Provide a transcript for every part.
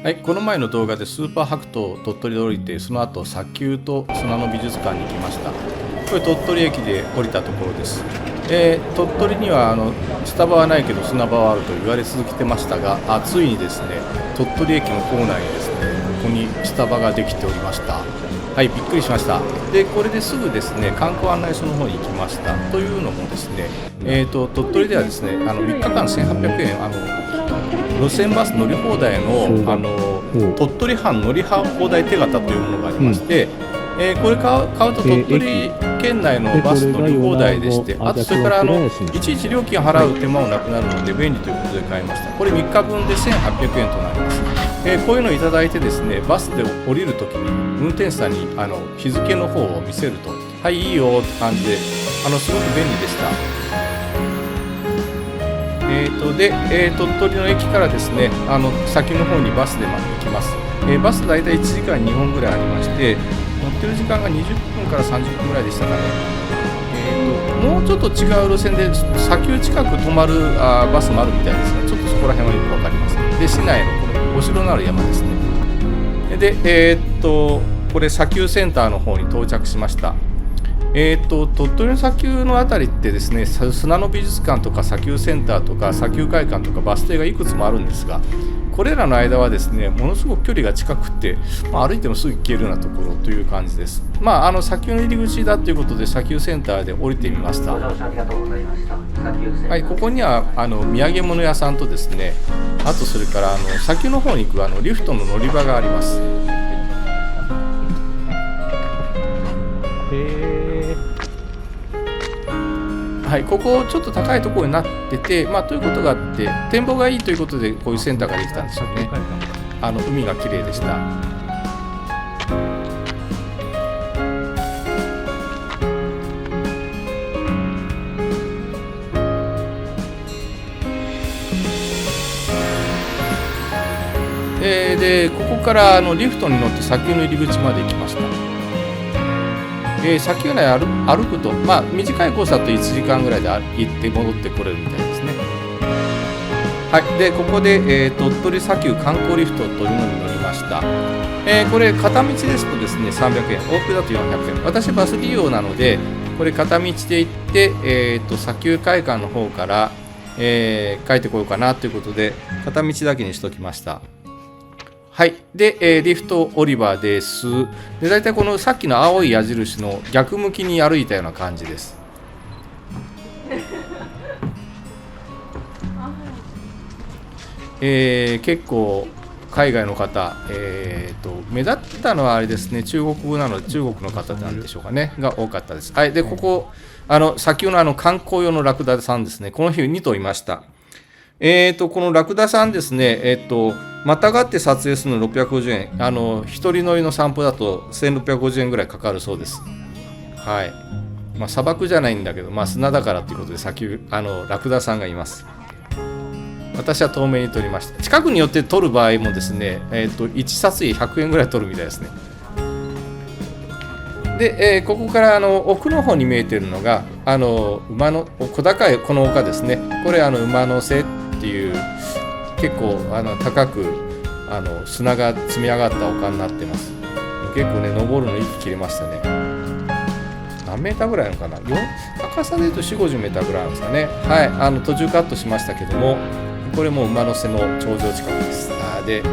はい、この前の動画でスーパーハクト鳥取で降りて、その後砂丘と砂の美術館に行きました。これ鳥取駅で降りたところです。鳥取にはスタバはないけど砂場はあると言われ続けてましたが、ついにですね、鳥取駅の構内にですね、ここにスタバができておりました。はい、びっくりしました。で、これですぐですね、観光案内所の方に行きました。というのもですね、鳥取ではですね、3日間1800円、路線バス乗り放題の、鳥取藩乗り放題手形というものがありまして、これ買うと鳥取県内のバス乗り放題でして、あとそれからいちいち料金を払う手間もなくなるので便利ということで買いました。これ3日分で1800円となります。こういうのをいただいてですね、バスで降りるときに運転手さんに日付の方を見せると、はいいいよって感じで、すごく便利でした。鳥取の駅からですね、先の方にバスで行きます。バス大体1時間2本ぐらいありまして、乗ってる時間が20分から30分ぐらいでしたかね。もうちょっと違う路線で砂丘近く止まるバスもあるみたいですが、ちょっとそこら辺はよく分かりません。で、市内のこのお城のある山ですね。で、これ砂丘センターの方に到着しました。鳥取の砂丘のあたりってですね、砂の美術館とか砂丘センターとか砂丘会館とかバス停がいくつもあるんですが、これらの間はですね、ものすごく距離が近くて、歩いてもすぐ行けるようなところという感じです。砂丘の入り口だということで砂丘センターで降りてみました。はい、ここには土産物屋さんとですね、あとそれから砂丘の方に行くリフトの乗り場があります。はい、ここちょっと高いところになってて、ということがあって展望がいいということでこういうセンターができたんですよね。海が綺麗でした。でここからリフトに乗って砂丘の入り口まで行きました。砂丘内歩くと、短いコースだと1時間ぐらいで行って戻ってこれるみたいですね。はい、でここで、鳥取砂丘観光リフトというのに乗りました。これ片道ですとですね300円、往復だと400円。私バス利用なのでこれ片道で行って、砂丘会館の方から、帰ってこようかなということで片道だけにしときました。はい、で、リフト降り場です。で、大体このさっきの青い矢印の逆向きに歩いたような感じです。結構海外の方、目立ったのはあれですね、中国語なので中国の方なんでしょうかねが多かったです。はい、でここ砂丘の観光用のラクダさんですね、この日2頭いました。このラクダさんですね、またがって撮影するの650円、一人乗りの散歩だと1650円ぐらいかかるそうです。はい、砂漠じゃないんだけど、砂だからということで砂丘ラクダさんがいます。私は遠目に撮りました。近くによって撮る場合もですね、1撮影100円ぐらい撮るみたいですね。で、ここから奥の方に見えているのが馬の小高いこの丘ですね。これ馬の背っていう結構高く砂が積み上がった丘になってます。結構ね登るの息切れましたね。何メーターぐらいなのかな、高さでいうと4、50メーターぐらいなんですかね。はい、途中カットしましたけども、これも馬の背の頂上近くです。で、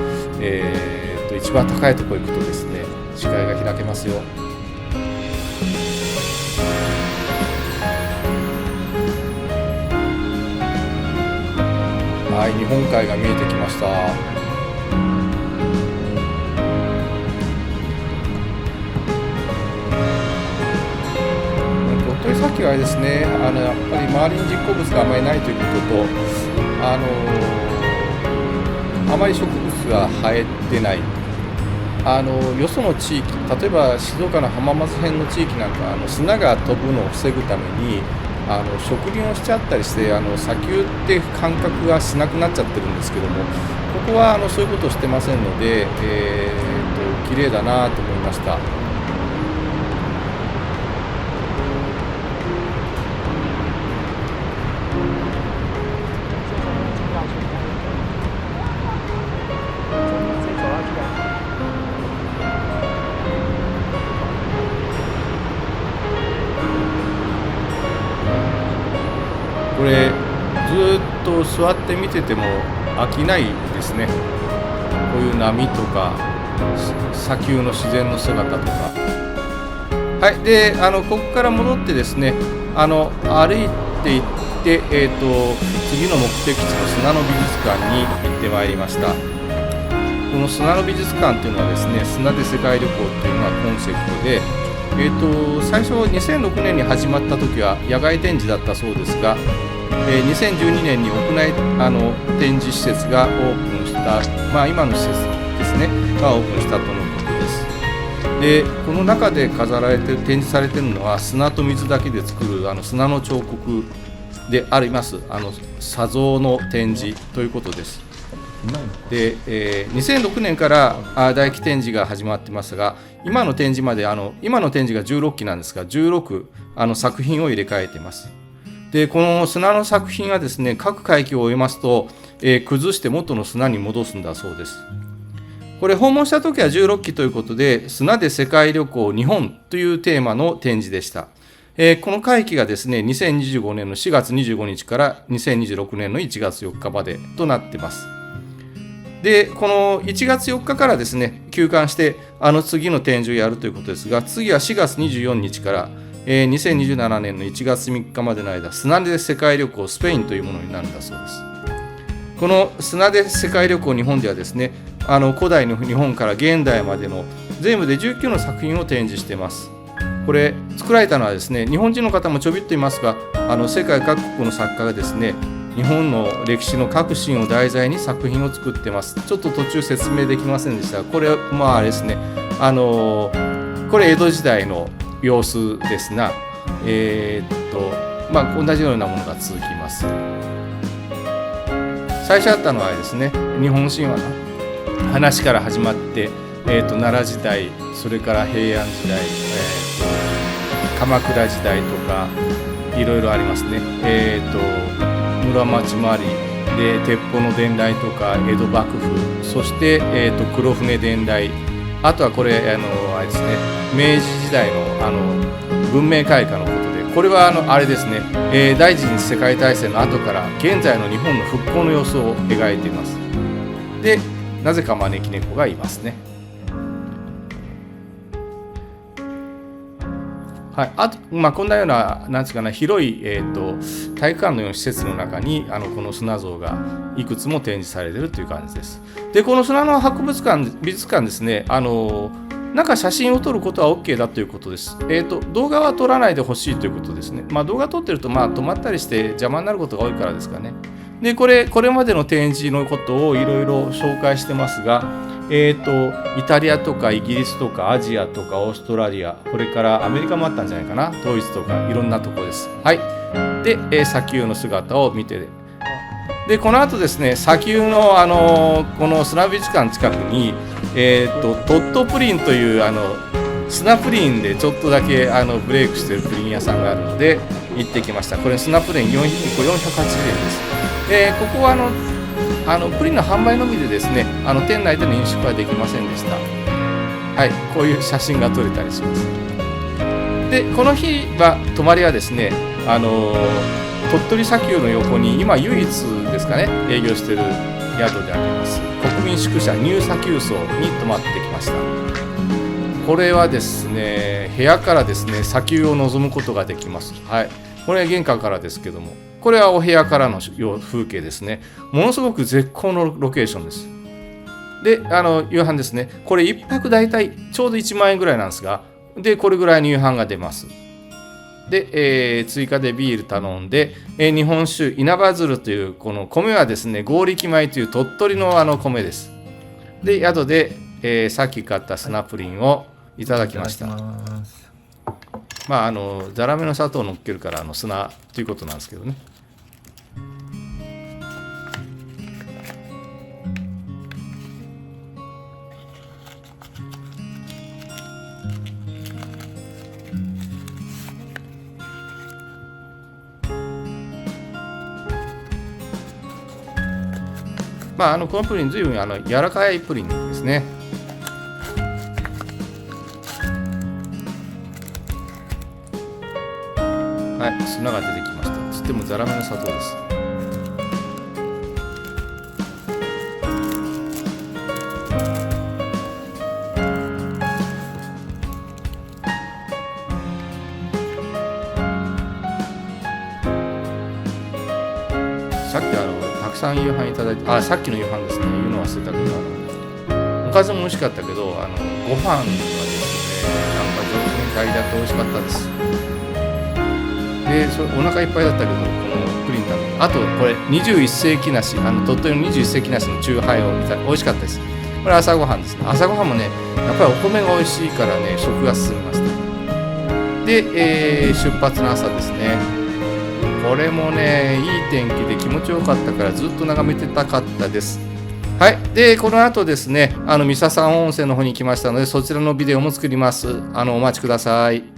一番高いところ行くとですね視界が開けますよ。はい、日本海が見えてきました。鳥取砂丘はあれですね、やっぱり周りに人工物があまりないということと、あまり植物が生えてない。よその地域、例えば静岡の浜松辺の地域なんか砂が飛ぶのを防ぐために植林をしちゃったりして砂丘って感覚がしなくなっちゃってるんですけども、ここはそういうことをしてませんので、綺麗だなと思いました。座って見てても飽きないですね。こういう波とか砂丘の自然の姿とか。はい、でここから戻ってですね、歩いていって、次の目的地の砂の美術館に行ってまいりました。この砂の美術館っていうのはですね、砂で世界旅行っていうのがコンセプトで、最初2006年に始まった時は野外展示だったそうですが、2012年に屋内展示施設がオープンした、今の施設ですねがオープンしたとのことです。でこの中で飾られて展示されているのは砂と水だけで作る砂の彫刻であります砂像の展示ということです。で、2006年から大気展示が始まってますが、今の展示まで今の展示が16期なんですが、16作品を入れ替えています。でこの砂の作品はですね、各回帰を終えますと、崩して元の砂に戻すんだそうです。これ訪問した時は16期ということで、砂で世界旅行日本というテーマの展示でした。この会期がですね、2025年の4月25日から2026年の1月4日までとなっています。でこの1月4日からですね、休館して次の展示をやるということですが、次は4月24日から2027年の1月3日までの間、砂で世界旅行スペインというものになるんだそうです。この砂で世界旅行日本ではですね、古代の日本から現代までの全部で19の作品を展示しています。これ作られたのはですね、日本人の方もちょびっといますが、世界各国の作家がですね、日本の歴史の各シーンを題材に作品を作ってます。ちょっと途中説明できませんでしたが、これあれですね、これ江戸時代の様子ですが、同じようなものが続きます。最初あったのはですね、日本神話の話から始まって、奈良時代、それから平安時代、鎌倉時代とかいろいろありますね。室町回りで鉄砲の伝来とか江戸幕府、そして、黒船伝来、あとはこれあれですね、明治時代の文明開化のことで、これはあれですね、第一次世界大戦の後から現在の日本の復興の様子を描いています。でなぜか招き猫がいますね。はい、こんなような、なんですかね、広い、体育館のような施設の中にこの砂像がいくつも展示されているという感じです。でこの砂の博物館、美術館ですね、なんか写真を撮ることは OK だということです。動画は撮らないでほしいということですね。動画撮ってると止まったりして邪魔になることが多いからですかね。でこれまでの展示のことをいろいろ紹介してますが、イタリアとかイギリスとかアジアとかオーストラリア、これからアメリカもあったんじゃないかな、ドイツとかいろんなところです。はい。で、砂丘の姿を見て、でこの後ですね、砂丘のこの砂美術館近くにトットプリンという砂プリンでちょっとだけブレイクしているプリン屋さんがあるので行ってきました。これ砂プリン1個480円です。ここはプリンの販売のみでですね、店内での飲食はできませんでした。はい、こういう写真が撮れたりします。でこの日は泊まりはですね、鳥取砂丘の横に今唯一ですかね、営業している宿であります国民宿舎ニュー砂丘荘に泊まってきました。これはですね、部屋からですね砂丘を望むことができます。はい、これは玄関からですけども、これはお部屋からの風景ですね。ものすごく絶好のロケーションです。で夕飯ですね、これ1泊だいたいちょうど1万円ぐらいなんですが、でこれぐらいの夕飯が出ます。で、追加でビール頼んで、日本酒稲葉鶴というこの米はですね、合力米という鳥取の米です。で宿で、さっき買った砂プリンをいただきました。ザラメの砂糖を乗っけるから砂ということなんですけどね。このプリン随分柔らかいプリンですね。はい、砂が出てきました。つってもザラメの砂糖です。さっきたくさん夕飯いただいて、さっきの夕飯ですね、言うの忘れたけど、おかずも美味しかったけど、ご飯がですね、なんか上手に炊いてあって美味しかったです。で、お腹いっぱいだったけど、このプリン食べて、あとこれ21世紀梨、鳥取の21世紀梨のチューハイを美味しかったです。これ朝ごはんですね。朝ごはんもね、やっぱりお米が美味しいからね、食が進みました。で、出発の朝ですね。これもね、いい天気で気持ちよかったからずっと眺めてたかったです。はい。で、この後ですね、三笹温泉の方に来ましたので、そちらのビデオも作ります。お待ちください。